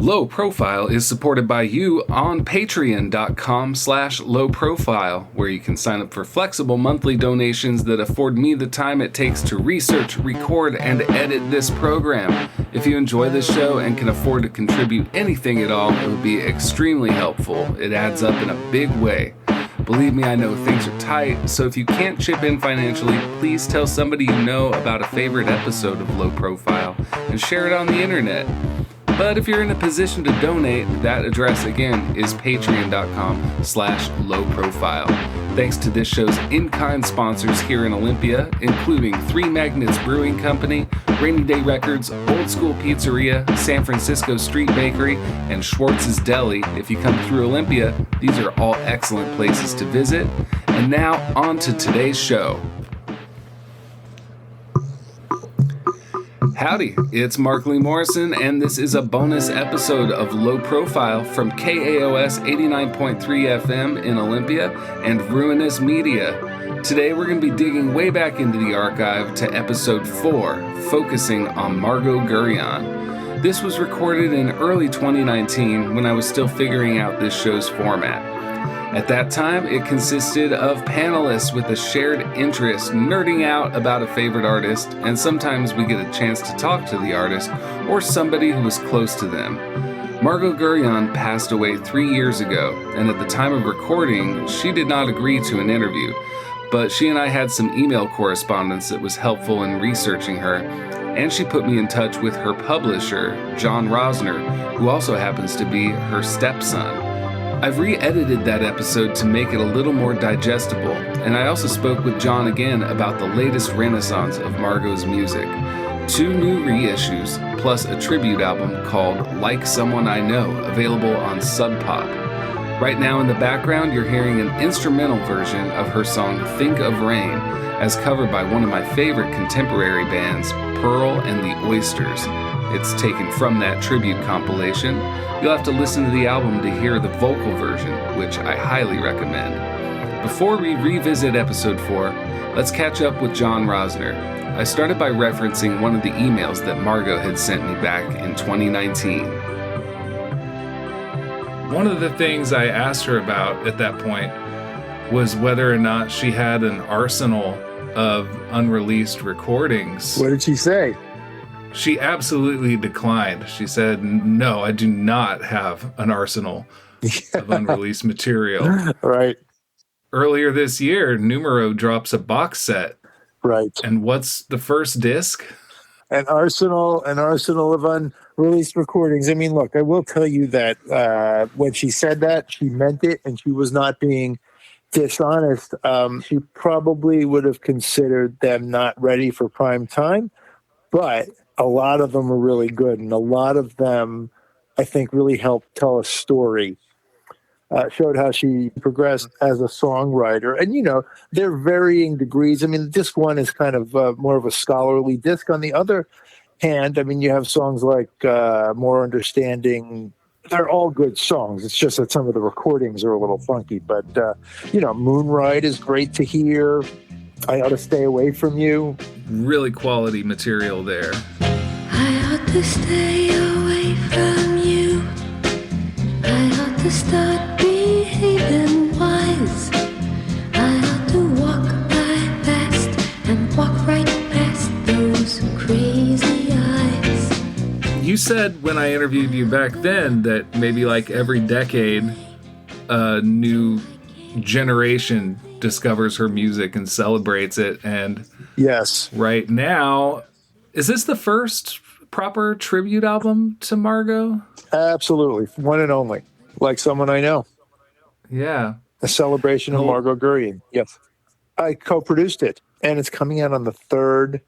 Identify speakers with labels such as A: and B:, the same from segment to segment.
A: Low Profile is supported by you on patreon.com/lowprofile, where you can sign up for flexible monthly donations that afford me the time it takes to research, record, and edit this program. If you enjoy this show and can afford to contribute anything at all, it would be extremely helpful. It adds up in a big way. Believe me, I know things are tight, so if you can't chip in financially, please tell somebody you know about a favorite episode of Low Profile and share it on the internet. But if you're in a position to donate, that address again is patreon.com/lowprofile. Thanks to this show's in-kind sponsors here in Olympia, including Three Magnets Brewing Company, Rainy Day Records, Old School Pizzeria, San Francisco Street Bakery, and Schwartz's Deli. If you come through Olympia, these are all excellent places to visit. And now, on to today's show. Howdy, it's Mark Lee Morrison, and this is a bonus episode of Low Profile from KAOS 89.3 FM in Olympia and Ruinous Media. Today we're going to be digging way back into the archive to episode 4, focusing on Margo Guryan. This was recorded in early 2019 when I was still figuring out this show's format. At that time, it consisted of panelists with a shared interest nerding out about a favorite artist, and sometimes we get a chance to talk to the artist or somebody who was close to them. Margo Guryan passed away 3 years ago, and at the time of recording, she did not agree to an interview, but she and I had some email correspondence that was helpful in researching her, and she put me in touch with her publisher, John Rosner, who also happens to be her stepson. I've re-edited that episode to make it a little more digestible, and I also spoke with John again about the latest renaissance of Margo's music. 2 new reissues, plus a tribute album called Like Someone I Know, available on Sub Pop. Right now in the background, you're hearing an instrumental version of her song Think of Rain, as covered by one of my favorite contemporary bands, Pearl and the Oysters. It's taken from that tribute compilation. You'll have to listen to the album to hear the vocal version, which I highly recommend. Before we revisit episode 4, let's catch up with John Rosner. I started by referencing one of the emails that Margo had sent me back in 2019. One of the things I asked her about at that point was whether or not she had an arsenal of unreleased recordings.
B: What did she say?
A: She absolutely declined. She said, no, I do not have an arsenal of unreleased material.
B: Right.
A: Earlier this year, Numero drops a box set.
B: Right.
A: And what's the first disc?
B: An arsenal of unreleased recordings. I mean, look, I will tell you that when she said that, she meant it, and she was not being dishonest. She probably would have considered them not ready for prime time, but a lot of them are really good, and a lot of them, I think, really helped tell a story. Showed how she progressed as a songwriter. And, you know, they're varying degrees. I mean, disc 1 is kind of more of a scholarly disc. On the other hand, I mean, you have songs like More Understanding. They're all good songs. It's just that some of the recordings are a little funky. But, you know, Moonride is great to hear. I Ought to Stay Away From You.
A: Really quality material there.
C: I ought to stay away from you. I ought to start behaving wise. I ought to walk by fast and walk right past those crazy eyes.
A: You said when I interviewed you back then that maybe like every decade a new generation discovers her music and celebrates it. And
B: yes,
A: right now, is this the first proper tribute album to Margo?
B: Absolutely. One and only. Like Someone I Know.
A: Yeah.
B: A celebration of Margo Guryan. Yes. I co-produced it, and it's coming out on the 3rd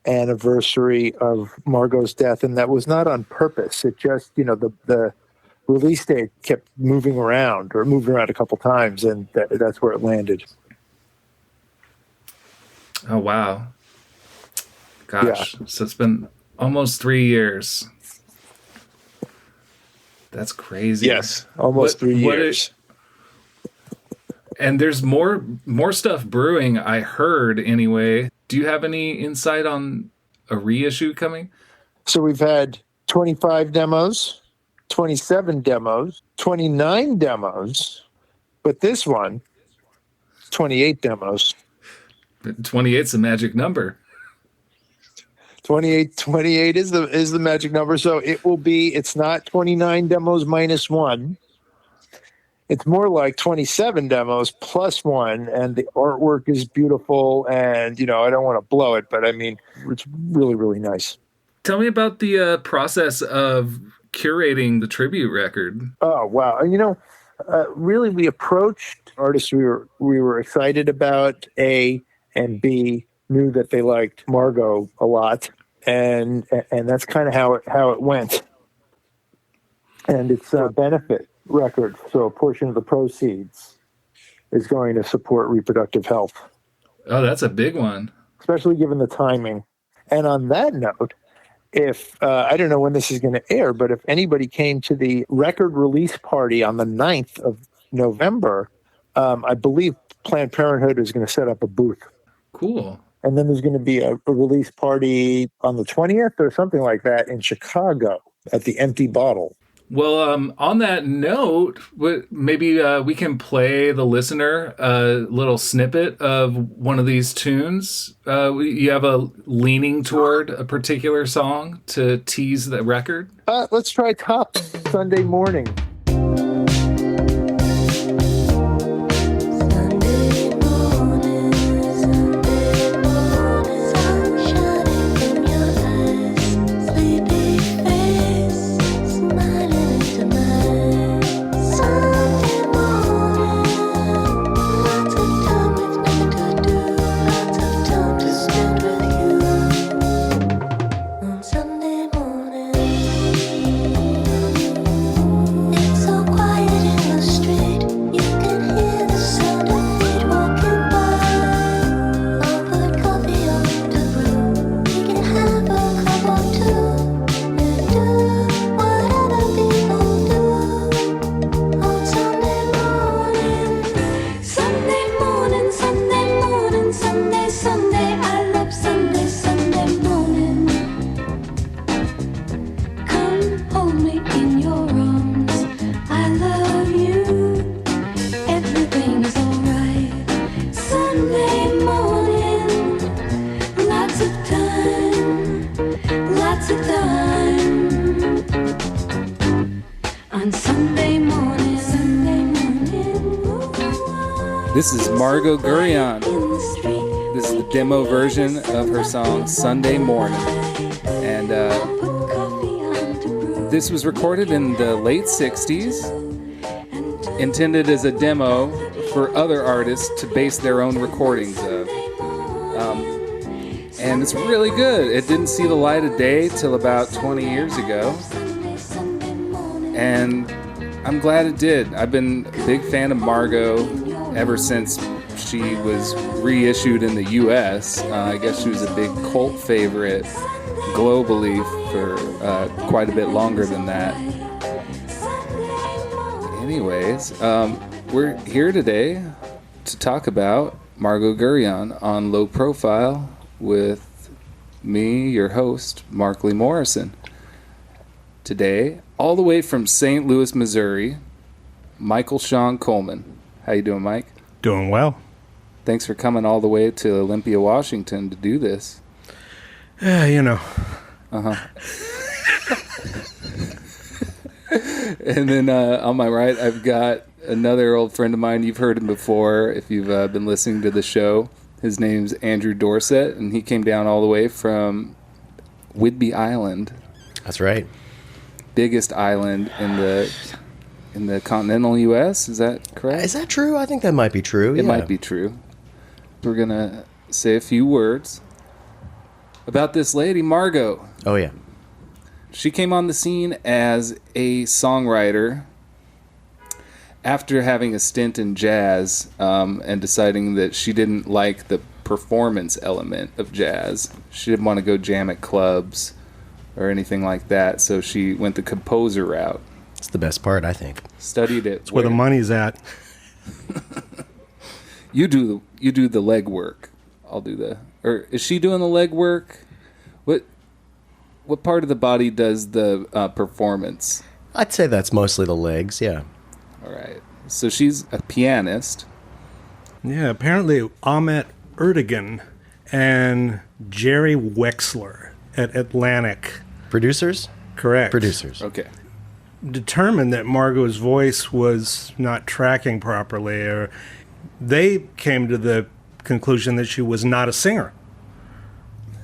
B: anniversary of Margo's death, and that was not on purpose. It just, you know, the release date kept moved around a couple times, and that's where it landed.
A: Oh, wow. Gosh. Yeah. So it's been almost 3 years. That's crazy.
B: Yes, almost 3 years.
A: And there's more stuff brewing, I heard anyway. Do you have any insight on a reissue coming?
B: So we've had 25 demos, 27 demos, 29 demos, but this one, 28 demos.
A: 28's the magic number.
B: 28 is the magic number. So it's not 29 demos minus one. It's more like 27 demos plus one, and the artwork is beautiful. And, I don't want to blow it, but I mean, it's really, really nice.
A: Tell me about the process of curating the tribute record.
B: Oh, wow. Really, we approached artists we were excited about, A, and B, knew that they liked Margo a lot. And that's kind of how it went. And it's a benefit record, so a portion of the proceeds is going to support reproductive health.
A: Oh, that's a big one.
B: Especially given the timing. And on that note, if I don't know when this is going to air, but if anybody came to the record release party on the 9th of November, I believe Planned Parenthood is going to set up a booth.
A: Cool.
B: And then there's going to be a release party on the 20th or something like that in Chicago at the Empty Bottle.
A: Well, on that note, maybe we can play the listener a little snippet of one of these tunes. You have a leaning toward a particular song to tease the record?
B: Let's try Top Sunday Morning.
A: This is Margo Guryan. This is the demo version of her song Sunday Morning. And this was recorded in the late 60s, intended as a demo for other artists to base their own recordings of. And it's really good. It didn't see the light of day till about 20 years ago. And I'm glad it did. I've been a big fan of Margo ever since she was reissued in the U.S. I guess she was a big cult favorite globally for quite a bit longer than that. Anyways, we're here today to talk about Margo Guryan on Low Profile with me, your host, Mark Lee Morrison. Today, all the way from St. Louis, Missouri, Michael Sean Coleman. How you doing, Mike?
D: Doing well.
A: Thanks for coming all the way to Olympia, Washington to do this. Uh-huh. And then on my right, I've got another old friend of mine. You've heard him before if you've been listening to the show. His name's Andrew Dorsett, and he came down all the way from Whidbey Island.
E: That's right.
A: Biggest island in the continental U.S., is that correct?
E: Is that true? I think that might be true.
A: It might be true. We're going to say a few words about this lady, Margo.
E: Oh, yeah.
A: She came on the scene as a songwriter after having a stint in jazz and deciding that she didn't like the performance element of jazz. She didn't want to go jam at clubs or anything like that, so she went the composer route.
E: It's the best part, I think.
A: Studied it.
D: It's where the money's at.
A: You do the leg work. I'll do or is she doing the leg work? What part of the body does the performance?
E: I'd say that's mostly the legs, yeah.
A: All right. So she's a pianist.
D: Yeah, apparently Ahmet Erdogan and Jerry Wexler at Atlantic.
E: Producers?
D: Correct.
E: Producers.
A: Okay.
D: Determined that Margot's voice was not tracking properly, or they came to the conclusion that she was not a singer.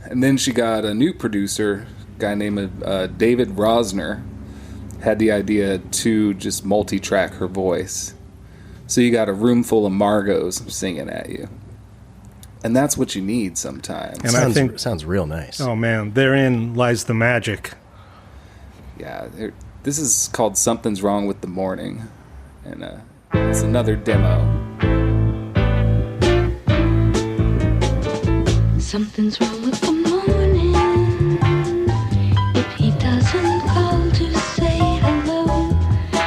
A: And then she got a new producer, a guy named David Rosner, had the idea to just multi-track her voice. So you got a room full of Margos singing at you. And that's what you need sometimes.
D: And I think
E: sounds real nice.
D: Oh man, therein lies the magic.
A: Yeah, this is called Something's Wrong with the Morning. And it's another demo.
C: Something's wrong with the morning. If he doesn't call to say hello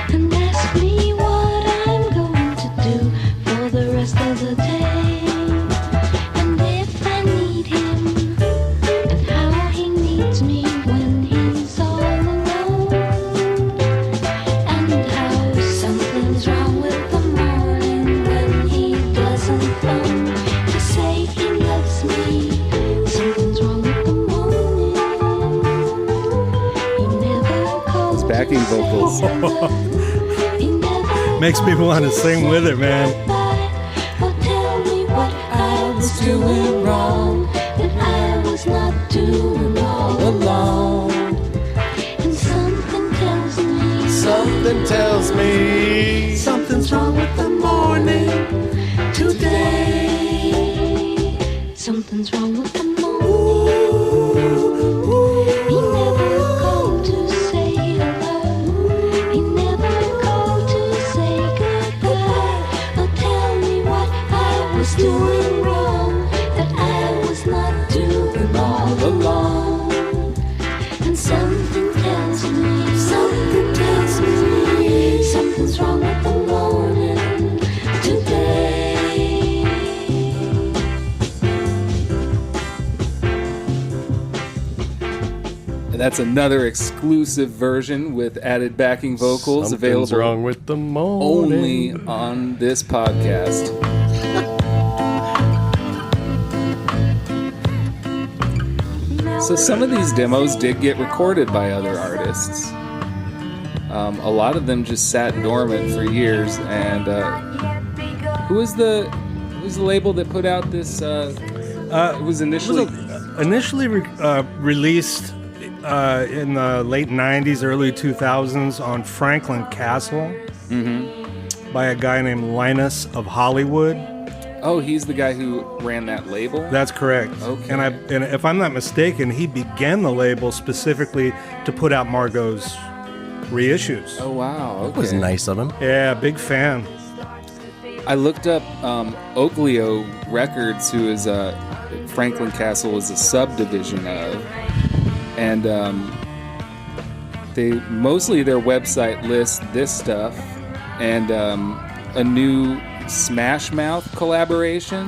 C: and ask me what I'm going to do for the rest of the day, and if I need him and how he needs me when he's all alone, and how something's wrong with the morning when he doesn't phone to say he loves me. Something's wrong with the morning. He never calls.
A: His backing vocals.
D: Makes me want to sing with it, man.
C: Or tell me what I was doing wrong, that I was not doing all alone. And something tells me something's wrong with the morning today. Something's wrong with the morning. He never called to say hello. He never called to say goodbye. Or tell me what I was doing wrong, that I was not doing all alone. And something tells me something's wrong with the morning today.
A: And that's another exclusive version with added backing vocals
E: Something's
A: available
E: wrong with the morning.
A: only on this podcast. So some of these demos did get recorded by other artists. A lot of them just sat dormant for years. And who was the label that put out this? It was initially
D: Released in the late 90s, early 2000s on Franklin Castle by a guy named Linus of Hollywood.
A: Oh, he's the guy who ran that label?
D: That's correct.
A: Okay.
D: And if I'm not mistaken, he began the label specifically to put out Margot's reissues.
A: Oh, wow. Okay.
E: That was nice of him.
D: Yeah, big fan.
A: I looked up Oglio Records, who is Franklin Castle is a subdivision of, and they mostly their website lists this stuff and a new Smash Mouth collaboration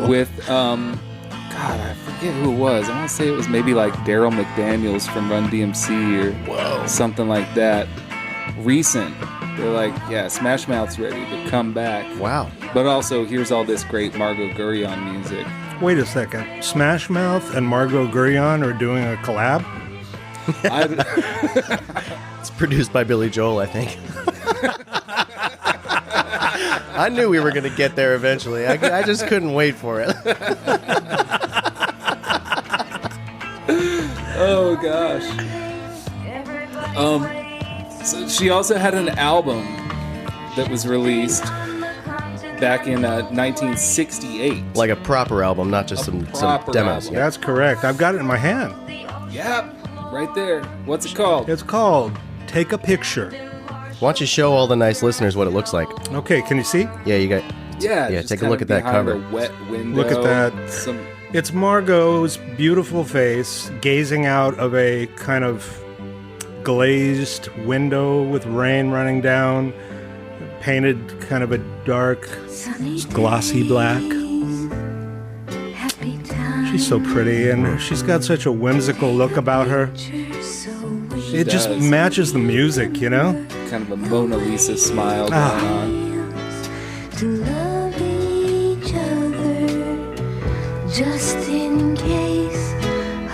A: with God, I forget who it was. I want to say it was maybe like Daryl McDaniels from Run DMC or something like that. Recent. They're like, yeah, Smash Mouth's ready to come back.
E: Wow.
A: But also, here's all this great Margo Guryan music.
D: Wait a second. Smash Mouth and Margo Guryan are doing a collab?
E: It's produced by Billy Joel, I think. I knew we were going to get there eventually. I just couldn't wait for it.
A: Oh, gosh. So she also had an album that was released back in 1968.
E: Like a proper album, not just some
A: proper
E: demos.
A: album.
E: Yeah.
D: That's correct. I've got it in my hand.
A: Yep, right there. What's it called?
D: It's called Take a Picture.
E: Why don't you show all the nice listeners what it looks like?
D: Okay, can you see?
E: Yeah, you got.
A: Yeah,
E: Yeah,
A: just
E: take a
A: kind
E: look
A: of
E: at that
A: behind
E: cover.
A: a wet window.
D: Look at that.
A: Some
D: It's Margot's beautiful face gazing out of a kind of glazed window with rain running down, painted kind of a dark, glossy black. She's so pretty, and she's got such a whimsical look about her.
A: She
D: it just
A: does.
D: matches the music, you know?
A: Kind of a Mona Lisa smile going on.
C: To love each other, just in case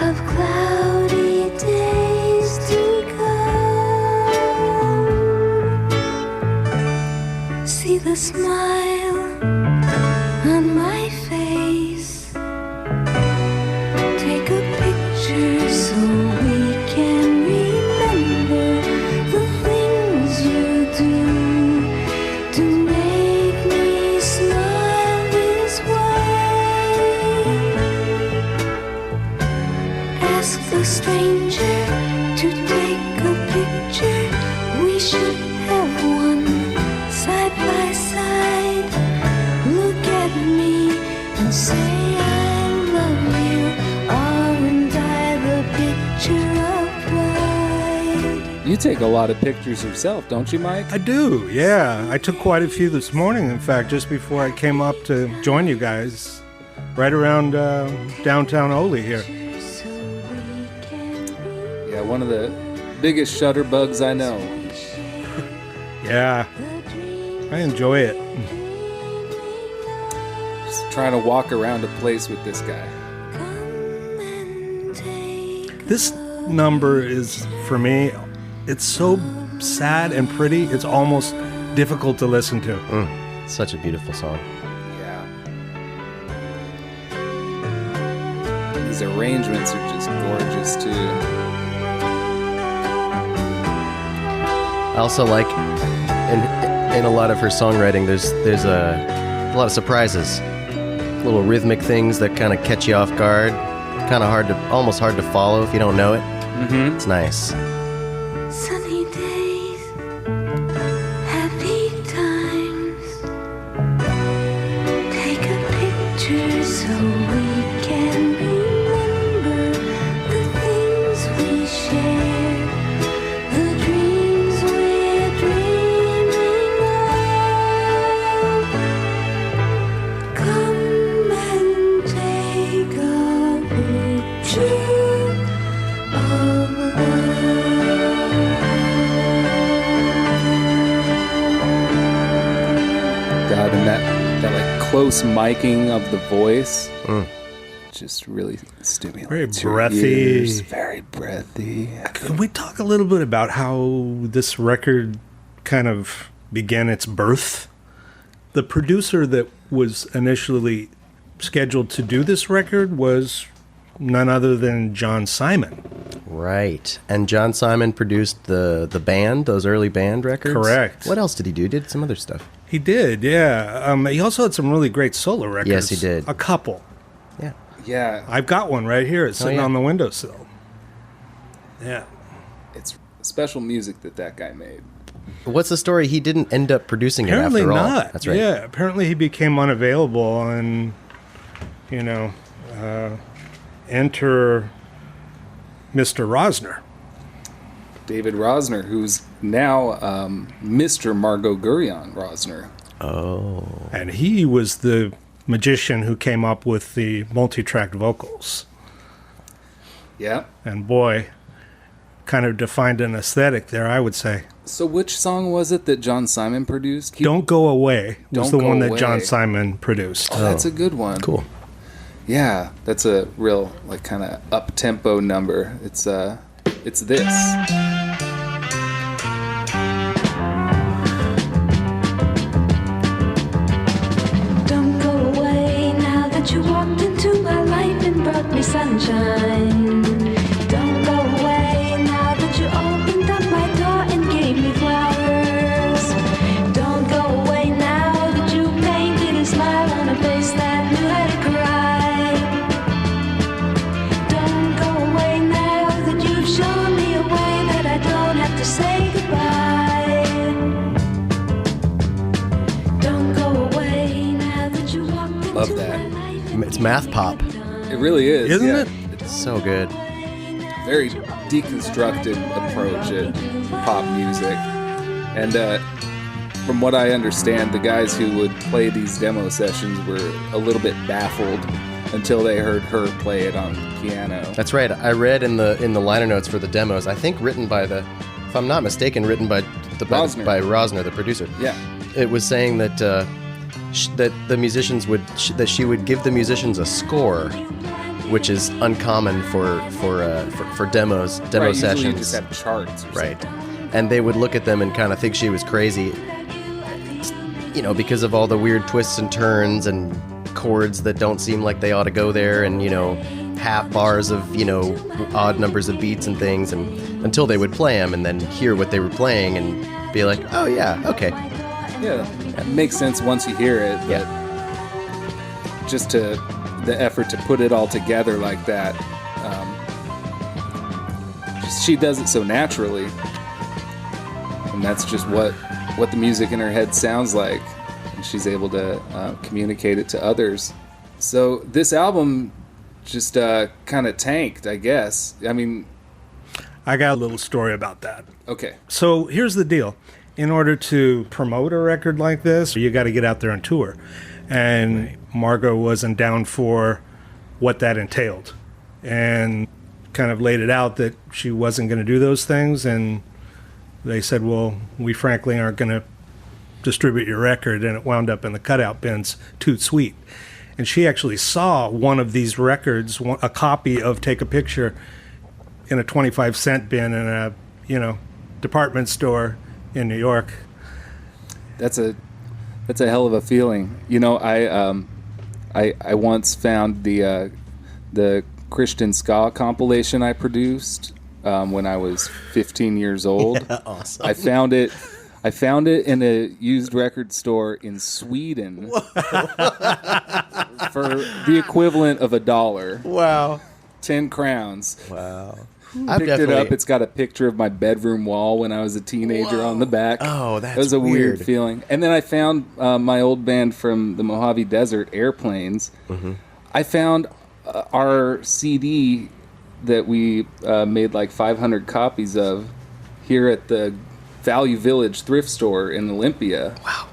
C: of cloudy days to come. See the smile on my face. Take a picture so we can remember the things you do to make me smile this way. Ask the stranger to take a picture. We should have one side by side. Look at me and say I love you. Aren't I the picture of pride?
A: You take a lot of pictures yourself, don't you, Mike?
D: I do, yeah. I took quite a few this morning, in fact, just before I came up to join you guys, right around downtown Ole here.
C: So we can be
A: Yeah, one of the biggest shutterbugs I know.
D: Yeah,
C: the dream
D: I enjoy it.
A: Just trying to walk around a place with this guy.
C: come and take.
D: This number is, for me, it's so sad and pretty, it's almost difficult to listen to.
E: Such a beautiful song.
A: Yeah. These arrangements are just gorgeous too.
E: I also like in a lot of her songwriting, there's a lot of surprises, little rhythmic things that kind of catch you off guard. Kind of almost hard to follow if you don't know it.
A: Mm-hmm.
E: It's nice.
C: Sunny days, happy times. Take a picture so we can remember the things we share, the dreams we're dreaming of. Come and take a picture of love.
A: God, and that like close miking of the voice just really stimulates
D: Very
A: your
D: breathy.
A: ears. Very breathy.
D: Can we talk a little bit about how this record kind of began its birth? The producer that was initially scheduled to do this record was none other than John Simon.
E: Right. And John Simon produced the band, those early band records?
D: Correct.
E: What else did he do? He did some other stuff.
D: He did, yeah. He also had some really great solo records.
E: Yes, he did.
D: A couple.
E: Yeah.
A: Yeah,
D: I've got one right here. It's sitting
E: yeah.
D: on the windowsill. Yeah.
A: it's special music that guy made.
E: What's the story? He didn't end up producing
D: Apparently
E: it after all.
D: not.
E: That's right.
D: Yeah, apparently he became unavailable and, enter Mr. Rosner.
A: David Rosner, who's now Mr. Margo Guryan Rosner.
E: Oh.
D: And he was the magician who came up with the multi-tracked vocals.
A: Yeah.
D: And boy, kind of defined an aesthetic there, I would say.
A: So which song was it that John Simon produced?
D: Don't Go Away was
A: Don't
D: the
A: Go
D: one that John
A: Away.
D: Simon produced.
A: Oh, that's a good one.
E: Cool.
A: Yeah, that's a real like kind of up-tempo number. It's this.
C: Don't go away now that you walked into my life and brought me sunshine. Don't go away now that you opened up my door and gave me flowers. Don't go away now that you painted a smile on a face that knew how to cry. Don't go away now that you've shown me a way that I don't have to say goodbye. Don't go away now that you walked into
A: Love that.
C: my life.
E: It's math pop.
A: It really is.
D: Isn't
A: yeah.
D: it?
E: It's so good.
A: Very deconstructed approach at pop music. And from what I understand, the guys who would play these demo sessions were a little bit baffled until they heard her play it on piano.
E: That's right. I read in the liner notes for the demos, I think written by if I'm not mistaken, written by Rosner, the producer.
A: Yeah.
E: It was saying that that the musicians that she would give the musicians a score, which is uncommon for demo
A: Usually
E: sessions.
A: you just have charts.
E: Right. And they would look at them and kind of think she was crazy, because of all the weird twists and turns and chords that don't seem like they ought to go there, and, half bars of, odd numbers of beats and things, and until they would play them and then hear what they were playing and be like, oh, yeah, okay.
A: Yeah, it makes sense once you hear it. But just the effort to put it all together like that, she does it so naturally. And that's just what the music in her head sounds like. And she's able to communicate it to others. So this album just kind of tanked, I guess. I mean...
D: I got a little story about that.
A: Okay.
D: So here's the deal. In order to promote a record like this, you got to get out there and tour. And Margo wasn't down for what that entailed. And kind of laid it out that she wasn't going to do those things, and they said, well, we frankly aren't going to distribute your record, and it wound up in the cutout bins, Toot Sweet. And she actually saw one of these records, a copy of Take a Picture, in a 25-cent bin in a, department store in New York.
A: That's a hell of a feeling. I once found the Christian ska compilation I produced when I was 15 years old.
E: Yeah, awesome.
A: I found it in a used record store in Sweden for the equivalent of $1.
E: Wow.
A: 10 crowns.
E: Wow.
A: Picked it up. It's got a picture of my bedroom wall when I was a teenager on the back.
E: Oh, that's
A: It was a
E: weird
A: feeling. And then I found my old band from the Mojave Desert, Airplanes. Mm-hmm. I found our CD that we made like 500 copies of here at the Value Village thrift store in Olympia.
E: Wow.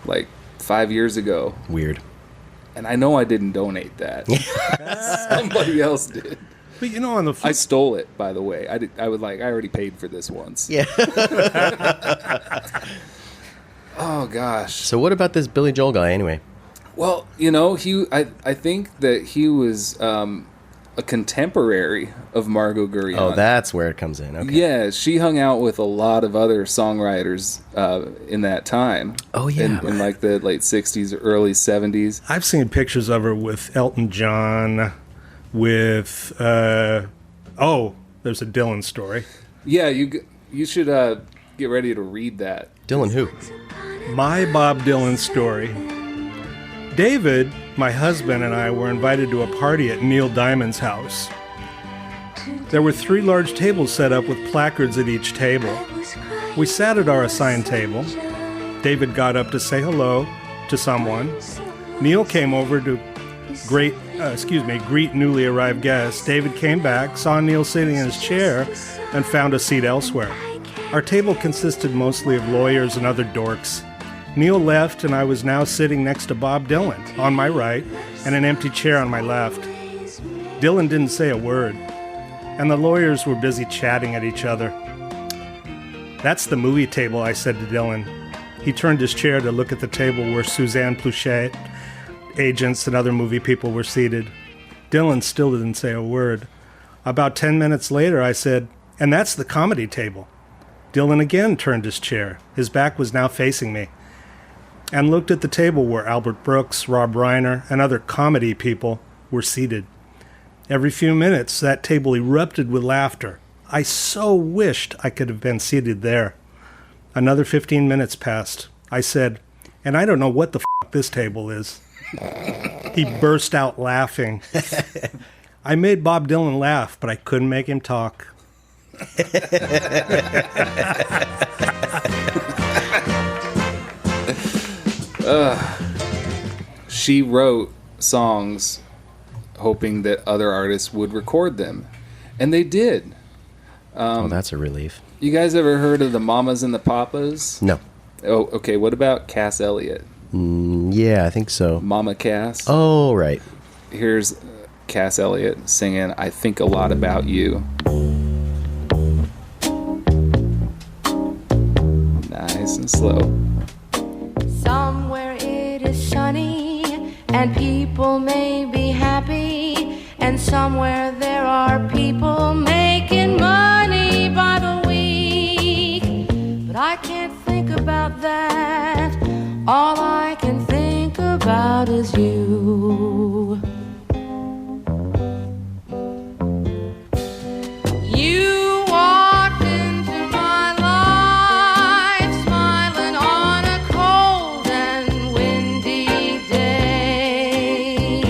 E: Like
A: 5 years ago.
E: Weird.
A: And I know I didn't donate that. Somebody else did.
D: But on the
A: I stole it, by the way. I already paid for this once.
E: Yeah.
A: Oh gosh.
E: So what about this Billy Joel guy anyway?
A: Well, I think that he was a contemporary of Margo Guryan.
E: Oh, that's where it comes in. Okay.
A: Yeah, she hung out with a lot of other songwriters in that time.
E: Oh, yeah.
A: In like the late 60s, early 70s.
D: I've seen pictures of her with Elton John, with, there's a Dylan story.
A: Yeah, you should get ready to read that.
E: Dylan who?
D: My Bob Dylan story. David, my husband, and I were invited to a party at Neil Diamond's house. There were 3 large tables set up with placards at each table. We sat at our assigned table. David got up to say hello to someone. Neil came over to greet newly arrived guests. David came back, saw Neil sitting in his chair, and found a seat elsewhere. Our table consisted mostly of lawyers and other dorks. Neil left, and I was now sitting next to Bob Dylan on my right and an empty chair on my left. Dylan didn't say a word, and the lawyers were busy chatting at each other. That's the movie table, I said to Dylan. He turned his chair to look at the table where Suzanne Pluchet, agents, and other movie people were seated. Dylan still didn't say a word. About 10 minutes later, I said, and that's the comedy table. Dylan again turned his chair. His back was now facing me, and looked at the table where Albert Brooks, Rob Reiner, and other comedy people were seated. Every few minutes, that table erupted with laughter. I so wished I could have been seated there. Another 15 minutes passed. I said, and I don't know what the f*** this table is. He burst out laughing. I made Bob Dylan laugh, but I couldn't make him talk.
A: She wrote songs hoping that other artists would record them, and they did.
E: Well, that's a relief.
A: You guys ever heard of the Mamas and the Papas?
E: No.
A: Oh, okay. What about Cass Elliot?
E: Yeah, I think so.
A: Mama Cass?
E: Oh, right.
A: Here's Cass Elliot singing I Think a Lot About You. Nice and slow.
F: Somewhere it is sunny and people may be happy, and somewhere there are people making money by the week. But I can't think about that. All I can think about is you. You walked into my life smiling on a cold and windy day.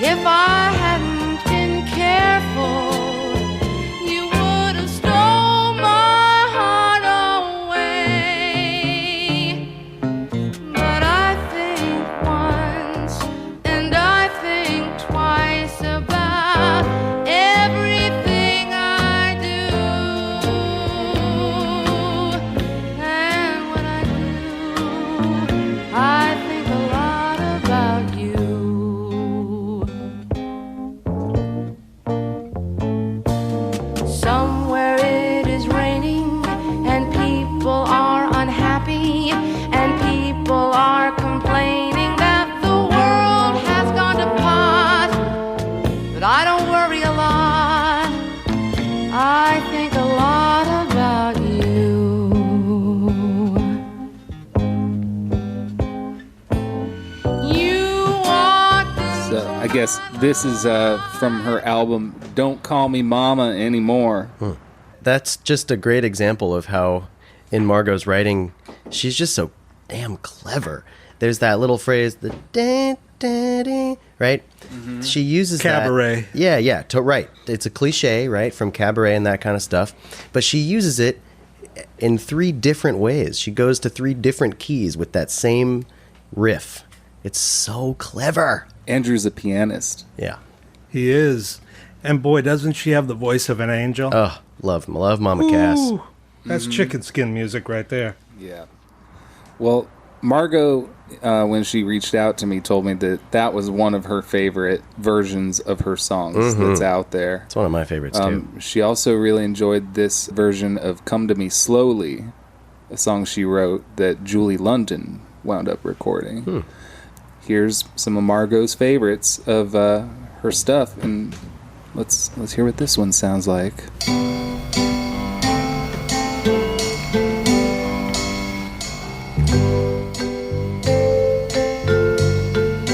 F: If I hadn't been careful, you would have stole my heart away. But I think once and I think twice about everything I do. And when I do, I think a lot about you. Somewhere it is raining and people are unhappy, and people are complaining that the world has gone to pot. But I don't worry a lot. I think a lot about you. You walked in.
A: So I guess this is from her album Don't Call Me Mama Anymore.
E: That's just a great example of how, in Margo's writing, she's just so damn clever. There's that little phrase, the da, da, da, right? She uses
D: Cabaret.
E: that. Yeah, right. It's a cliche, right, from Cabaret and that kind of stuff. But she uses it in 3 different ways. She goes to 3 different keys with that same riff. It's so clever.
A: Andrew's a pianist.
E: Yeah.
D: He is. And boy, doesn't she have the voice of an angel?
E: Oh, love Mama Cass.
D: Ooh, that's chicken skin music right there.
A: Yeah. Well, Margo, when she reached out to me, told me that that was one of her favorite versions of her songs that's out there.
E: It's one of my favorites, too.
A: She also really enjoyed this version of Come to Me Slowly, a song she wrote that Julie London wound up recording. Here's some of Margo's favorites of her stuff, and let's hear what this one sounds like.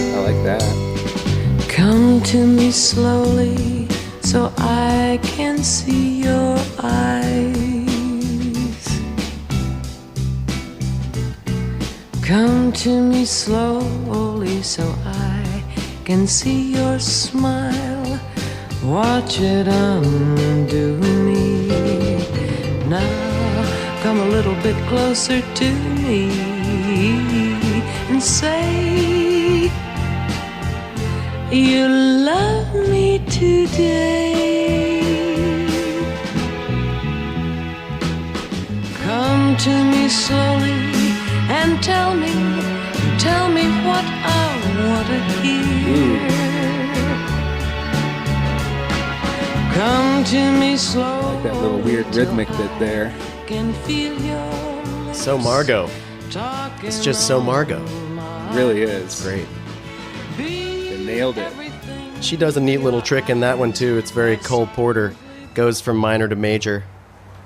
A: I like that.
C: Come to me slowly so I can see your eyes. Come to me slowly so I can see your smile. Watch it undo me. Now come a little bit closer to me and say you love me today. Come to me slowly and tell me what I want to hear. Come to me slowly.
A: That little weird rhythmic bit there.
C: Can feel your
E: So Margo. It's just so Margo.
A: It really is.
E: Great.
A: They nailed it.
E: She does a neat little trick in that one, too. It's very Cole Porter. Goes from minor to major.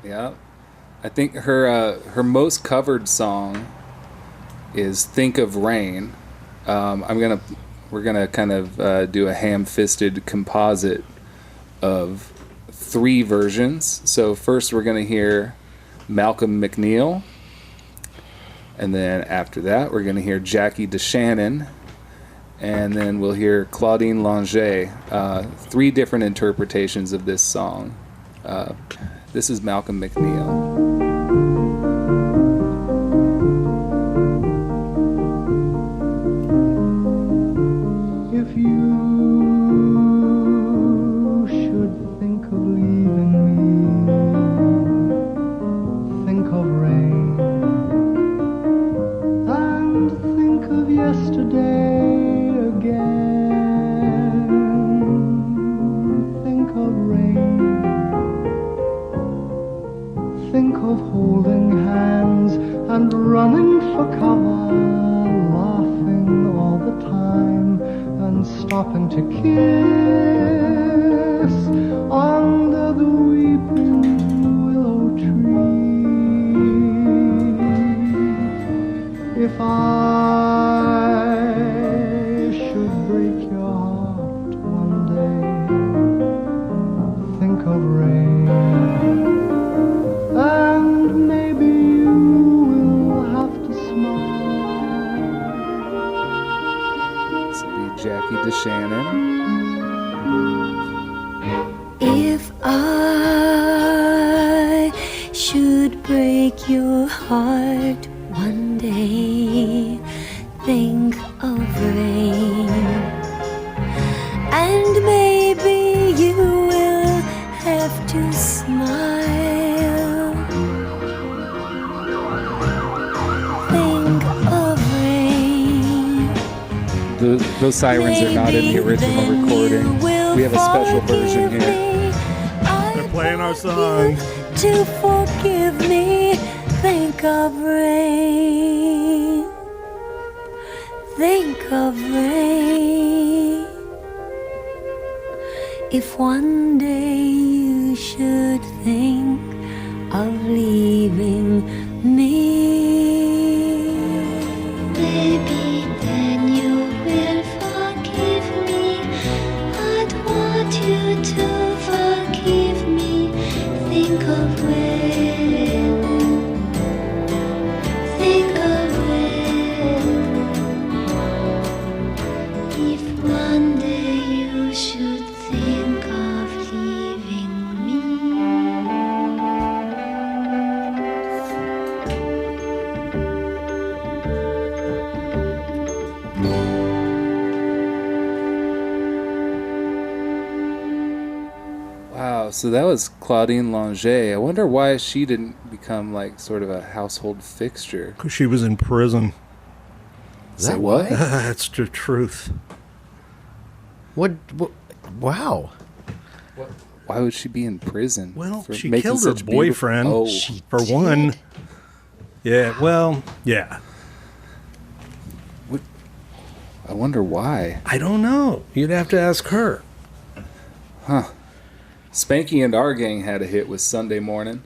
A: Yeah. I think her most covered song is Think of Rain. We're gonna kind of do a ham-fisted composite of 3 versions. So first we're gonna hear Malcolm McNeil, and then after that we're gonna hear Jackie DeShannon, and then we'll hear Claudine Langer. 3 different interpretations of this song. This is Malcolm McNeil.
G: If you should think of leaving me, think of rain, and think of yesterday again. holding hands and running for cover, laughing all the time and stopping to kiss under the weeping willow tree. If I should break your heart one day, think of rain, and maybe you will have to smile.
A: This would be Jackie DeShannon.
C: If I should break your heart one day, think of rain, and maybe you will have to smile. Think of rain.
A: Those sirens are not in the original recording. We have a special version here.
D: They're playing our song.
C: To forgive me, think of rain. Think of rain. If one day you should think of leaving me, maybe then you will forgive me. I'd want you to forgive me. Think of when, think of when. If one day you should think of leaving me.
A: Wow, so that was Claudine Longet. I wonder why she didn't become like sort of a household fixture.
D: Because she was in prison.
E: Is that what?
D: That's the truth.
E: What? Wow.
A: Why would she be in prison?
D: Well,
A: for
D: she
A: making
D: killed her
A: such beautiful-
D: boyfriend,
A: Oh,
D: for one. Yeah, well, yeah.
A: I wonder why.
D: I don't know. You'd have to ask her.
A: Spanky and our gang had a hit with Sunday Morning.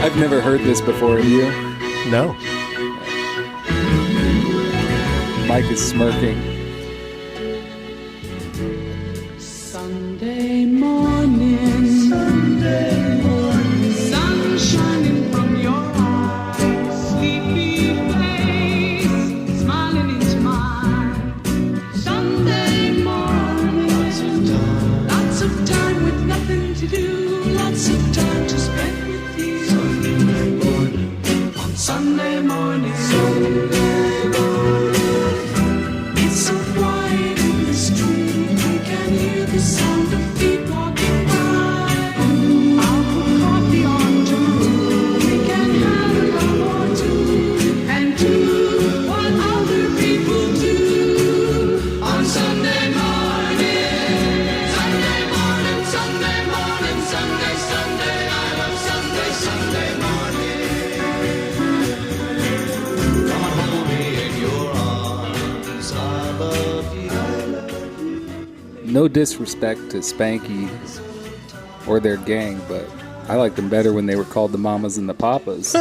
A: I've never heard this before, have you?
E: No.
A: Mike is smirking.
H: Sunday morning, sun shining from your eyes, sleepy face, smiling into mine. Sunday morning, lots of time with nothing to do, lots of time to spend with you. Sunday morning, on Sunday morning, it's so quiet in the street, we can hear the sound of feet walking by. I'll put coffee on too, we can have a cup or two, and do what other people do on Sunday morning. Sunday morning, Sunday morning, Sunday, Sunday, I love Sunday, Sunday morning. Come on, hold me in your arms, I love you.
A: No disrespect to Spanky or their gang, but I liked them better when they were called the Mamas and the Papas.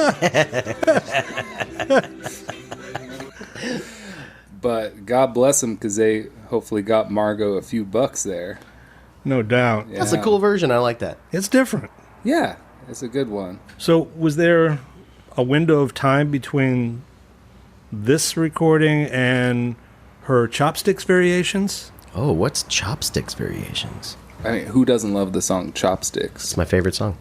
A: But God bless them, because they hopefully got Margo a few bucks there.
D: No doubt.
A: Yeah.
E: That's a cool version. I like that.
D: It's different.
A: Yeah, it's a good one.
D: So, was there a window of time between this recording and her Chopsticks variations?
E: Oh, what's Chopsticks Variations?
A: I mean, who doesn't love the song Chopsticks?
E: It's my favorite song.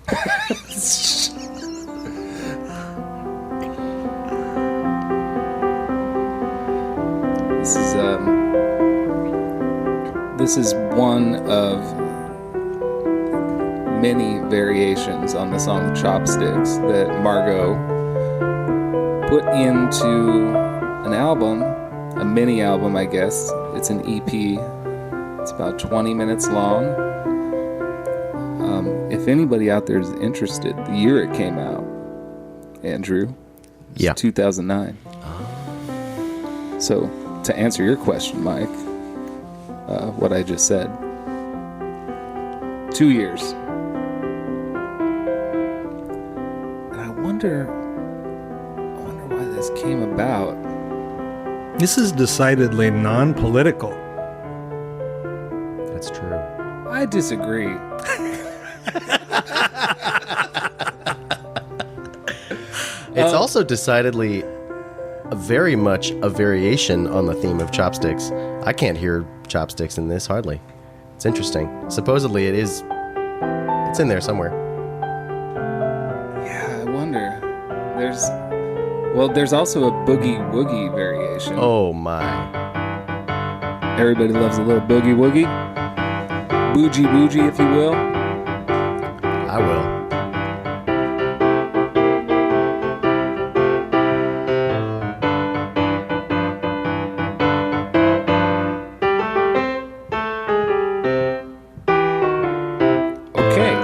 A: This is one of many variations on the song Chopsticks that Margo put into an album a mini album, I guess. It's an EP. It's about 20 minutes long. If anybody out there is interested, the year it came out, Andrew,
E: Yeah.
A: 2009. So, to answer your question, Mike, what I just said, 2 years. And I wonder why this came about.
D: This is decidedly non-political.
E: That's true.
A: I disagree.
E: It's also decidedly very much a variation on the theme of chopsticks. I can't hear chopsticks in this hardly. It's interesting. Supposedly it's in there somewhere.
A: Yeah, I wonder. There's also a boogie woogie variation.
E: Oh my.
A: Everybody loves a little boogie woogie. Boogie boogie, if you will.
E: I will.
A: Okay.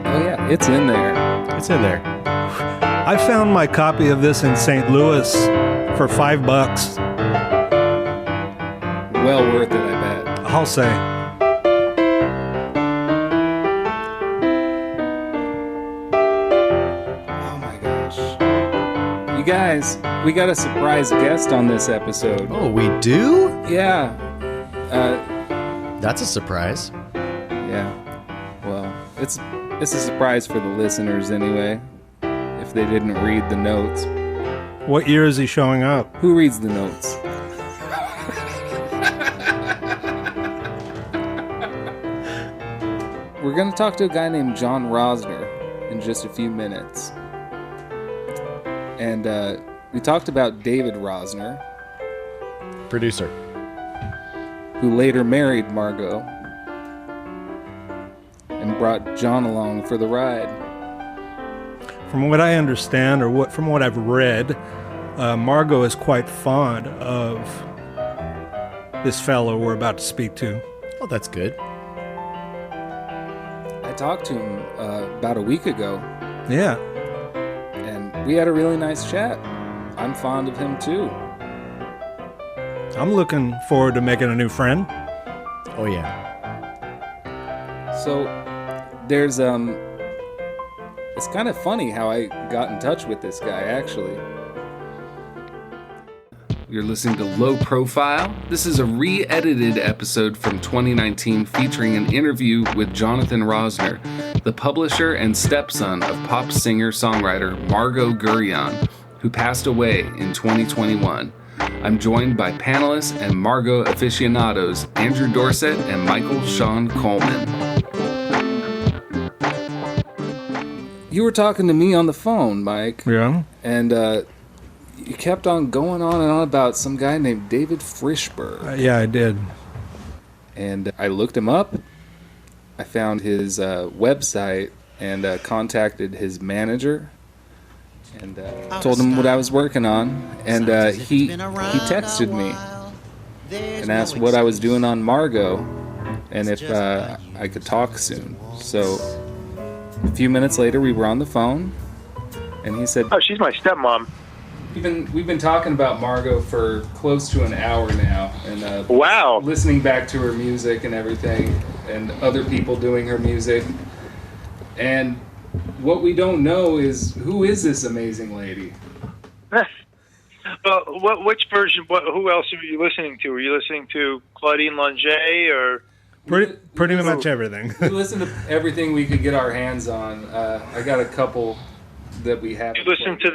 A: Oh yeah, it's in there.
E: It's in there.
D: I found my copy of this in St. Louis for $5.
A: Well worth it, I bet.
D: I'll say.
A: Oh my gosh. You guys, we got a surprise guest on this episode.
E: Oh, we do?
A: Yeah.
E: That's a surprise.
A: Yeah. Well, it's a surprise for the listeners anyway, if they didn't read the notes.
D: What year is he showing up?
A: Who reads the notes? We're going to talk to a guy named John Rosner in just a few minutes. And we talked about David Rosner,
E: Producer.
A: who later married Margo and brought John along for the ride.
D: From what I understand, or from what I've read, Margo is quite fond of this fellow we're about to speak to.
E: Oh, that's good.
A: I talked to him about a week ago,
D: Yeah.
A: and we had a really nice chat. I'm fond of him too.
D: I'm looking forward to making a new friend.
E: Oh, yeah.
A: So there's it's kind of funny how I got in touch with this guy actually. You're listening to Low Profile. This is a re-edited episode from 2019 featuring an interview with Jonathan Rosner, the publisher and stepson of pop singer-songwriter Margo Guryan, who passed away in 2021. I'm joined by panelists and Margo aficionados Andrew Dorsett and Michael Sean Coleman. You were talking to me on the phone, Mike.
D: Yeah.
A: And you kept on going on and on about some guy named David Frischberg.
D: Yeah, I did.
A: And I looked him up. I found his website and contacted his manager and told him what I was working on. And he texted me and asked what I was doing on Margo and if I could talk soon. So a few minutes later, we were on the phone, and he said,
B: Oh, she's my stepmom.
A: We've been talking about Margo for close to an hour now, and
B: Wow.
A: listening back to her music and everything, and other people doing her music. And what we don't know is who is this amazing lady?
B: Which version? Who else are you listening to? Were you listening to Claudine Longet or?
D: Pretty much everything.
A: We listened to everything we could get our hands on. I got a couple that we have.
B: You listened to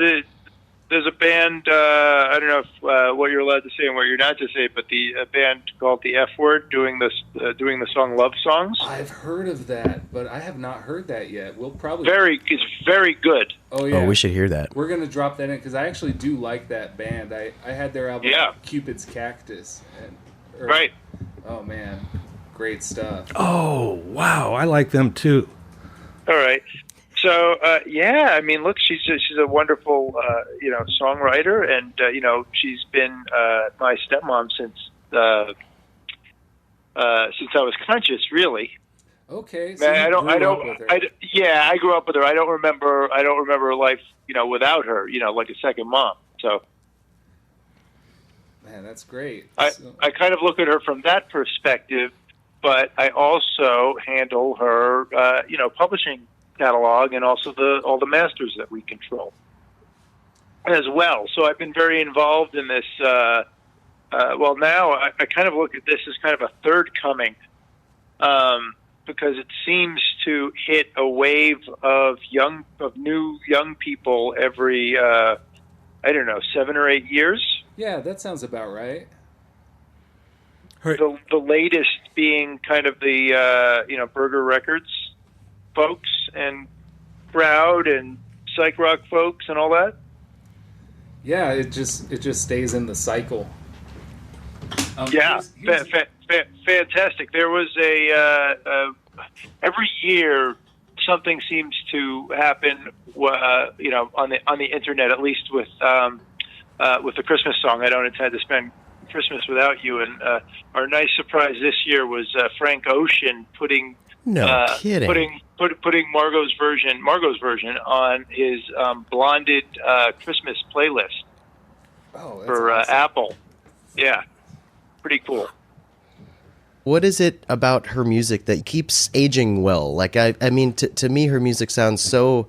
B: there's a band. I don't know if, what you're allowed to say and what you're not to say, but a band called the F Word doing the song "Love Songs."
A: I've heard of that, but I have not heard that yet. We'll probably
B: It's very good.
A: Oh yeah.
E: Oh, we should hear that.
A: We're gonna drop that in because I actually do like that band. I had their album Cupid's Cactus.
B: Right.
A: Oh man, great stuff.
D: Oh, wow. I like them too.
B: All right. So I mean, look, she's a wonderful songwriter, and she's been my stepmom since I was conscious, really.
A: Okay. So
B: I grew up with her. I don't remember life, without her, like a second mom. So.
A: Man, that's great.
B: I kind of look at her from that perspective, but I also handle her, publishing catalog and also all the masters that we control as well. So I've been very involved in this. Now I kind of look at this as kind of a third coming, because it seems to hit a wave of new young people every 7 or 8 years.
A: Yeah, that sounds about right.
B: The latest being kind of the Burger Records folks and Crowd and psych rock folks and all that.
A: Yeah, it just stays in the cycle.
B: Fantastic. There was every year something seems to happen. On the internet, at least with the Christmas song, "I Don't Intend to Spend Christmas Without You," and our nice surprise this year was Frank Ocean putting Margo's version on his blonded Christmas playlist for awesome. Apple. Yeah, pretty cool.
E: What is it about her music that keeps aging well? Like, I mean, to me, her music sounds so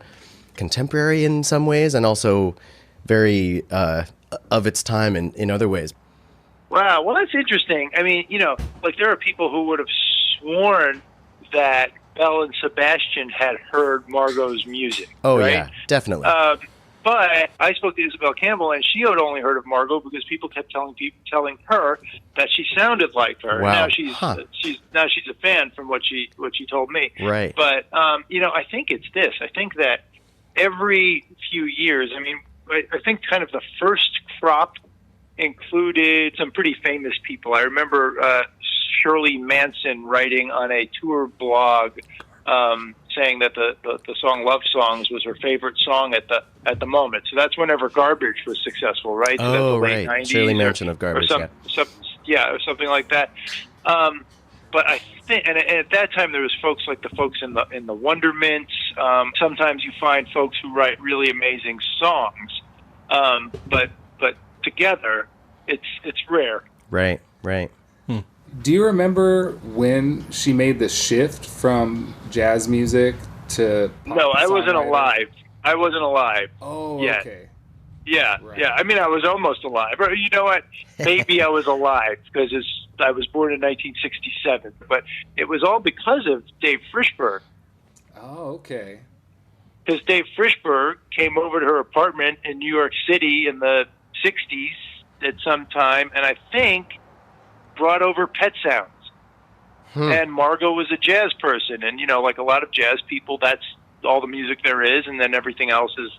E: contemporary in some ways, and also very of its time in other ways.
B: Wow, well, that's interesting. I mean, there are people who would have sworn that Belle and Sebastian had heard Margot's music.
E: Oh,
B: right?
E: yeah, definitely.
B: But I spoke to Isabel Campbell, and she had only heard of Margo because people kept telling her that she sounded like her.
E: Wow.
B: Now she's a fan from what she told me.
E: Right.
B: But I think it's this. I think that every few years, I mean, I think kind of the first crop included some pretty famous people. I remember Shirley Manson writing on a tour blog saying that the song "Love Songs" was her favorite song at the moment. So that's whenever Garbage was successful, right? So
E: oh,
B: that's the
E: right.
B: late 90s
E: Shirley Manson of Garbage,
B: or something like that. But I think, and at that time there was folks like the folks in the Wondermints. Sometimes you find folks who write really amazing songs, but together it's rare.
E: Right.
A: Do you remember when she made the shift from jazz music to pop
B: No, I wasn't
A: songwriting?
B: alive.
A: Oh,
B: yet.
A: okay.
B: Yeah,
A: Right.
B: yeah. I mean, I was almost alive. Or, you know what? Maybe I was alive because I was born in 1967. But it was all because of Dave Frischberg.
A: Oh, okay.
B: Because Dave Frischberg came over to her apartment in New York City in the 60s at some time, and I think brought over Pet Sounds. And Margo was a jazz person, and like a lot of jazz people, that's all the music there is, and then everything else is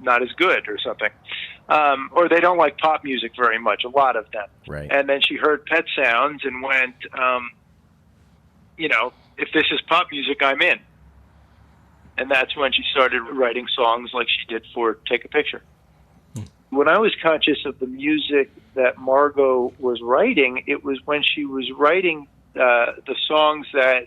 B: not as good or something, or they don't like pop music very much, a lot of them.
E: Right.
B: And then she heard Pet Sounds and went, if this is pop music, I'm in. And that's when she started writing songs like she did for Take a Picture. When I was conscious of the music that Margo was writing, it was when she was writing a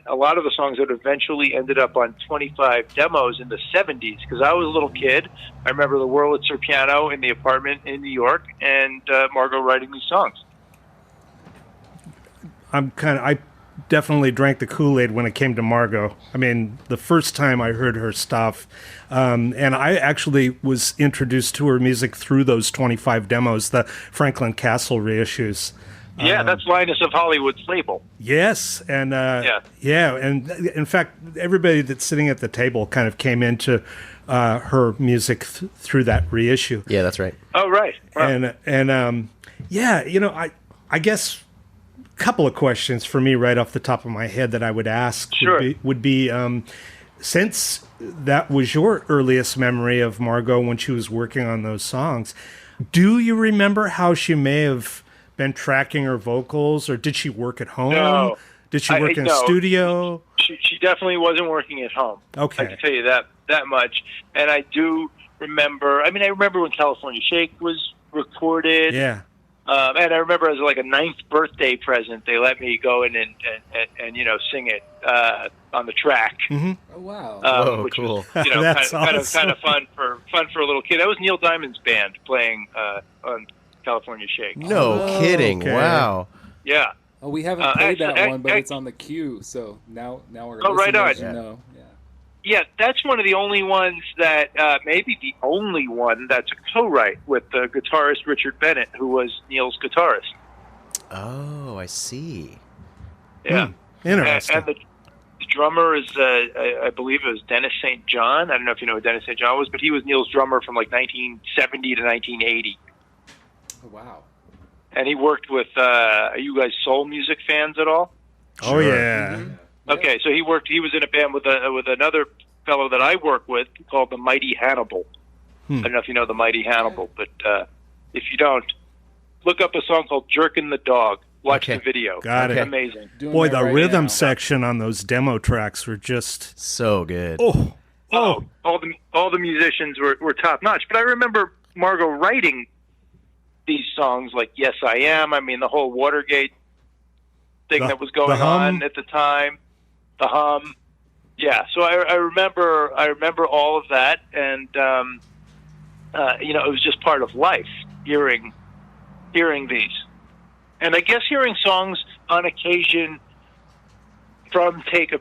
B: lot of the songs that eventually ended up on 25 demos in the 70s, because I was a little kid. I remember the Wurlitzer piano in the apartment in New York, and Margo writing these songs.
D: I definitely drank the Kool-Aid when it came to Margo. I mean, the first time I heard her stuff, and I actually was introduced to her music through those 25 demos, the Franklin Castle reissues.
I: Yeah, that's Linus of Hollywood's label.
D: Yes, and
I: Yeah.
D: and in fact, everybody that's sitting at the table kind of came into her music through that reissue.
E: Yeah, that's right.
I: Oh, right. Wow.
D: And yeah, I guess a couple of questions for me right off the top of my head that I would ask
I: Sure.
D: would be since that was your earliest memory of Margo when she was working on those songs, do you remember how she may have been tracking her vocals, or did she work at home?
I: No.
D: Did she work in a
I: no.
D: studio?
I: She definitely wasn't working at home.
D: Okay.
I: I can tell you that much. And I do remember. I remember when California Shake was recorded.
D: Yeah.
I: And I remember as like a 9th birthday present, they let me go in and sing it on the track.
D: Mm-hmm.
A: Oh wow!
E: Whoa,
I: Which
E: cool.
I: was,
D: That's
I: kind
D: awesome.
I: of fun for a little kid. That was Neil Diamond's band playing on California Shake.
E: No kidding.
D: okay.
E: Wow.
I: Yeah.
A: Oh, we haven't played that
I: actually,
A: one, but it's on the queue. So now we're
I: Oh, right on.
A: You know. Yeah.
I: Yeah, that's one of the only ones that, maybe the only one that's a co-write with the guitarist Richard Bennett, who was Neil's guitarist.
E: Oh, I see.
I: Yeah.
D: Interesting.
I: And the drummer is, I believe it was Dennis St. John. I don't know if you know who Dennis St. John was, but he was Neil's drummer from like 1970 to 1980.
A: Oh, wow.
I: And he worked with, are you guys soul music fans at all?
D: Oh yeah.
A: Mm-hmm.
I: Okay, so he was in a band with another fellow that I work with called the Mighty Hannibal. I don't know if you know the Mighty Hannibal, but if you don't, look up a song called Jerkin' the Dog. Watch
E: Okay.
I: the video.
D: Got
I: It's
D: it.
I: amazing.
A: Doing
D: Boy,
A: that
D: the
A: right
D: rhythm
A: now.
D: section on those demo tracks were just
E: So good.
D: oh.
I: All the musicians were top notch. But I remember Margo writing these songs like Yes I Am. I mean, the whole Watergate thing
D: The-
I: that was going
D: the hum.
I: on at the time. The hum. Yeah, so I remember all of that, and it was just part of life hearing these, and I guess hearing songs on occasion from Take a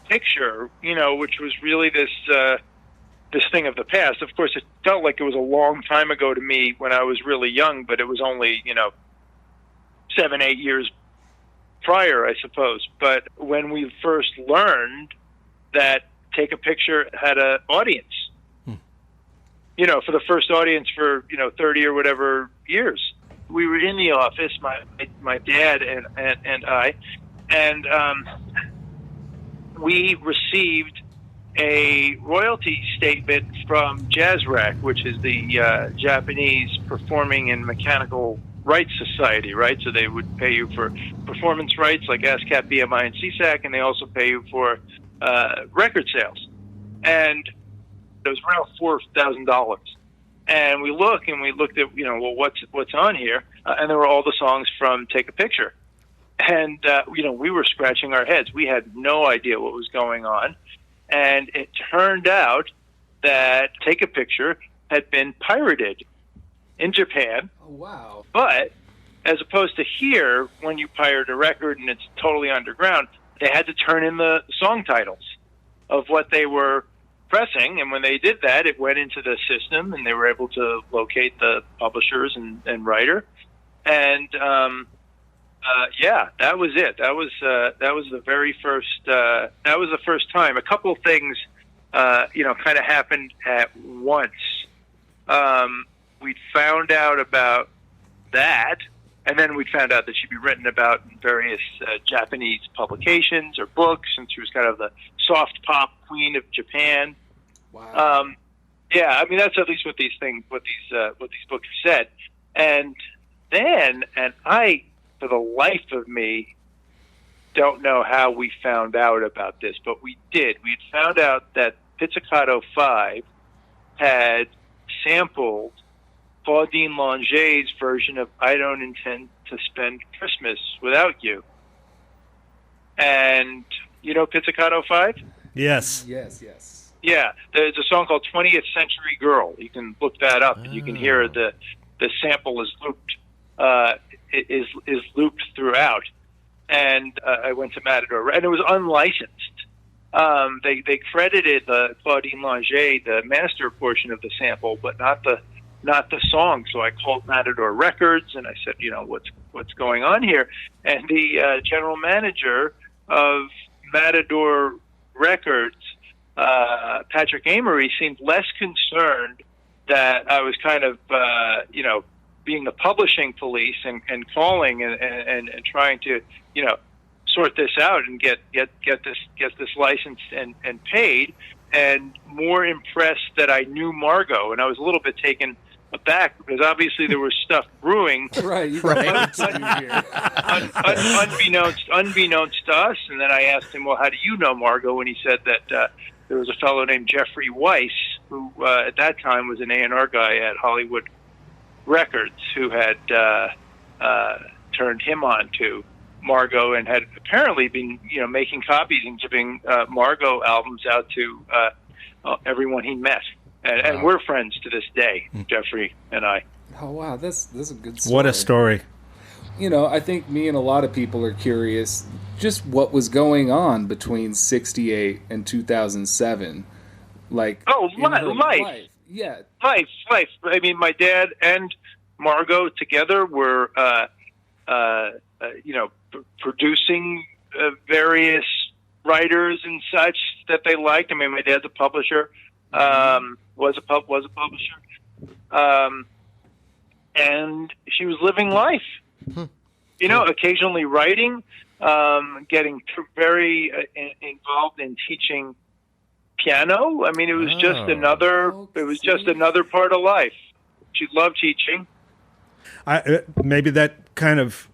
I: Picture, which was really this thing of the past. Of course, it felt like it was a long time ago to me when I was really young, but it was only 7-8 years prior, I suppose. But when we first learned that Take a Picture had an audience, for the first audience for 30 or whatever years, we were in the office, my dad and I, and we received a royalty statement from JazzRack, which is the Japanese Performing and Mechanical Rights Society, right? So they would pay you for performance rights like ASCAP, BMI, and CSAC, and they also pay you for record sales. And it was around $4,000. And we looked at, what's on here, and there were all the songs from Take a Picture. And, we were scratching our heads. We had no idea what was going on. And it turned out that Take a Picture had been pirated in Japan.
A: Oh, wow.
I: But as opposed to here, when you pirate a record and it's totally underground, they had to turn in the song titles of what they were pressing. And when they did that, it went into the system and they were able to locate the publishers and writer. And, that was it. That was the very first, that was the first time. A couple of things, kind of happened at once. We found out about that, and then we found out that she'd be written about in various Japanese publications or books, and she was kind of the soft pop queen of Japan.
A: Wow.
I: That's at least what these books said. And then, I, for the life of me, don't know how we found out about this, but we did. We had found out that Pizzicato 5 had sampled Claudine Longet's version of I Don't Intend to Spend Christmas Without You. And Pizzicato 5?
D: Yes.
A: Yes.
I: Yeah, there's a song called 20th Century Girl. You can look that up, and you can hear the sample is looped is looped throughout. And I went to Matador, and it was unlicensed. They credited Claudine Longet the master portion of the sample, but not the not the song. So I called Matador Records and I said, what's going on here? And the general manager of Matador Records, Patrick Amory, seemed less concerned that I was kind of, being the publishing police and calling and trying to, sort this out and get this licensed and paid, and more impressed that I knew Margo. And I was a little bit taken aback because obviously there was stuff brewing,
A: Right.
I: Unbeknownst to us. And then I asked him, well, how do you know Margo? And he said that there was a fellow named Jeffrey Weiss, who at that time was an A&R guy at Hollywood Records, who had turned him on to Margo and had apparently been, making copies and giving Margo albums out to everyone he met. And we're friends to this day, Jeffrey and I.
A: Oh, wow. That's a good story.
D: What a story.
A: I think me and a lot of people are curious just what was going on between 68 and 2007. Like,
I: life.
A: Yeah.
I: Life. I mean, my dad and Margo together were, producing various writers and such that they liked. I mean, my dad's a publisher, was a publisher, and she was living life. Occasionally writing, getting very involved in teaching piano. I mean, it was just another. It was just another part of life. She loved teaching.
D: Maybe that kind of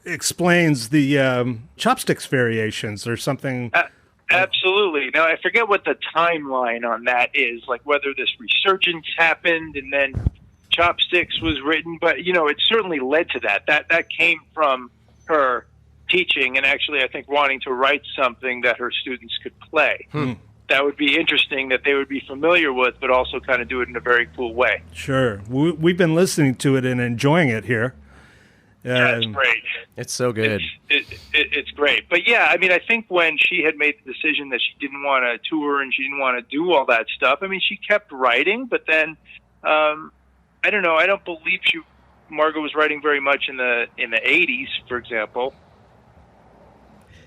D: explains the chopsticks variations or something.
I: Absolutely. Now, I forget what the timeline on that is, like whether this resurgence happened and then Chopsticks was written, but, it certainly led to that. That came from her teaching and actually, I think, wanting to write something that her students could play. That would be interesting, that they would be familiar with, but also kind of do it in a very cool way.
D: Sure. We've been listening to it and enjoying it here.
I: Yeah, it's great.
E: It's so good.
I: It's great. But yeah, I mean, I think when she had made the decision that she didn't want to tour and she didn't want to do all that stuff, I mean, she kept writing, but then, I don't know, I don't believe Margo was writing very much in the 80s, for example.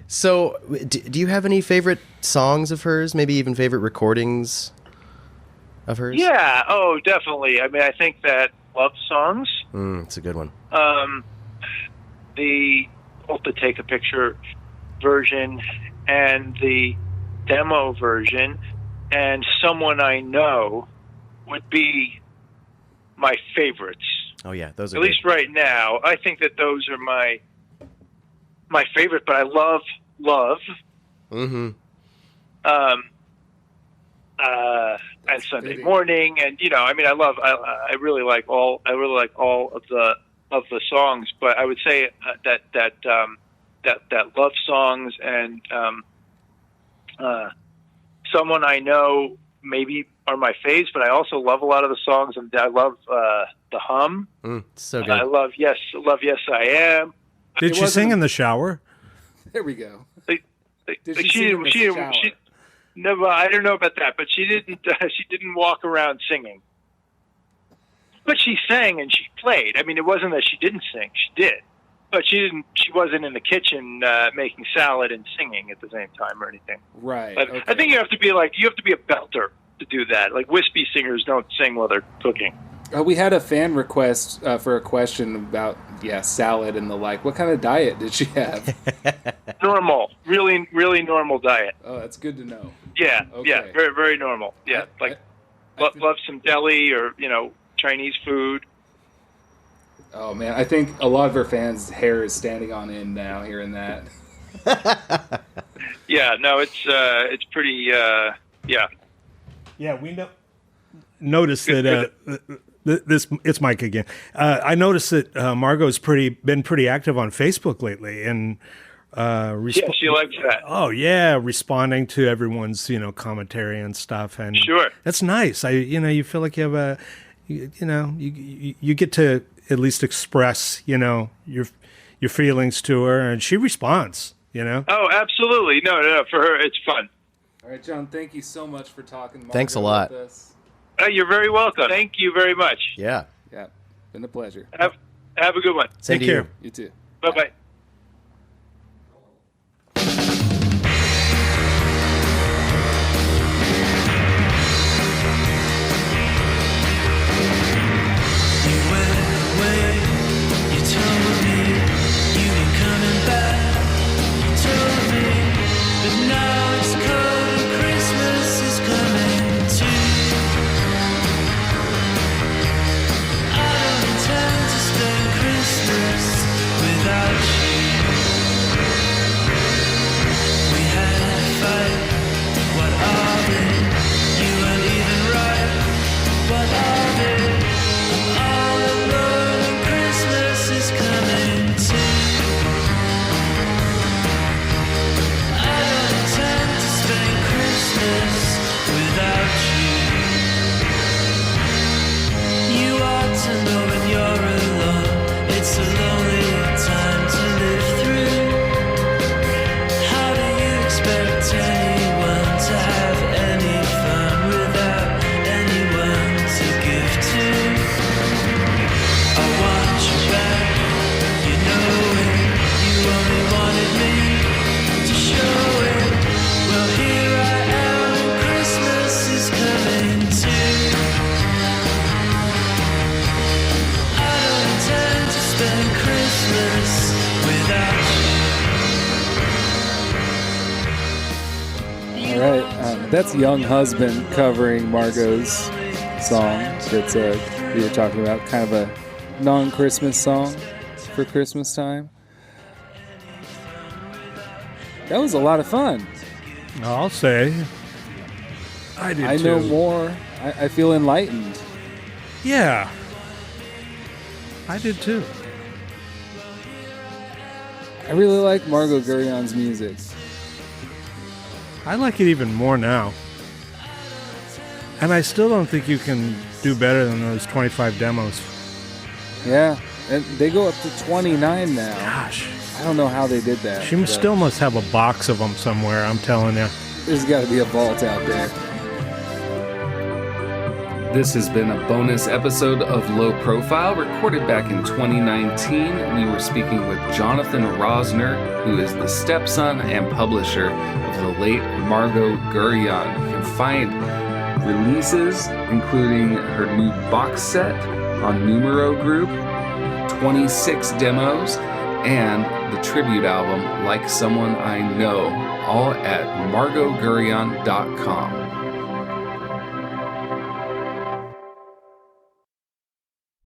E: So, do you have any favorite songs of hers? Maybe even favorite recordings of hers?
I: Yeah, definitely. I mean, I think that Love Songs.
E: It's a good one.
I: The Take a Picture version and the demo version and Someone I Know would be my favorites.
E: Oh, yeah, those are
I: At
E: good.
I: least right now. I think that those are my favorite, but I love Love.
E: Mm-hmm.
I: And Sunday Morning, and I mean, I really like all of the songs, but I would say that Love Songs and Someone I Know maybe are my faves, but I also love a lot of the songs, and I love The Hum.
E: So good.
I: I love Yes I Am.
D: Did she sing in the shower?
A: There we go.
I: No, I don't know about that, but she didn't. She didn't walk around singing, but she sang and she played. I mean, it wasn't that she didn't sing; she did, but she didn't. She wasn't in the kitchen making salad and singing at the same time or anything.
A: Right.
I: But
A: Okay.
I: I think you have to be a belter to do that. Like wispy singers don't sing while they're cooking.
A: We had a fan request for a question about salad and the like. What kind of diet did she have?
I: Normal, really, really normal diet.
A: Oh, that's good to know.
I: Yeah,
A: Okay.
I: yeah, very, very normal. Yeah, love some deli or Chinese food.
A: Oh man, I think a lot of her fans' hair is standing on end now hearing that.
I: Yeah, no, it's pretty. Yeah.
D: Yeah, we noticed that. It's Mike again. I noticed that Margo's been pretty active on Facebook lately, and
I: yeah, she likes that.
D: Oh yeah, responding to everyone's commentary and stuff, and
I: sure,
D: that's nice. You feel like you have you get to at least express your feelings to her, and she responds.
I: Oh, absolutely. No, for her it's fun.
A: All right, John. Thank you so much for talking.
E: Thanks a
A: Margo
E: lot.
A: with us.
I: You're very welcome. Thank you very much.
E: Yeah.
A: Yeah, been a pleasure.
I: Have a good one.
E: Same
D: Take
E: to
D: care.
E: you.
A: You too.
I: Bye-bye.
A: All right, that's Young Husband covering Margo's song. That's we were talking about, kind of a non-Christmas song for Christmas time. That was a lot of fun.
D: I'll say. I did
A: I
D: too.
A: know more. I feel enlightened.
D: Yeah. I did too.
A: I really like Margo Guryan's music.
D: I like it even more now. And I still don't think you can do better than those 25 demos.
A: Yeah, and they go up to 29 now.
D: Gosh.
A: I don't know how they did that.
D: She
A: but
D: still must have a box of them somewhere, I'm telling you.
A: There's got to be a vault out there. This has been a bonus episode of Low Profile, recorded back in 2019. We were speaking with Jonathan Rosner, who is the stepson and publisher of the late Margo Guryan. You can find releases, including her new box set on Numero Group, 26 demos, and the tribute album, Like Someone I Know, all at margoguryan.com.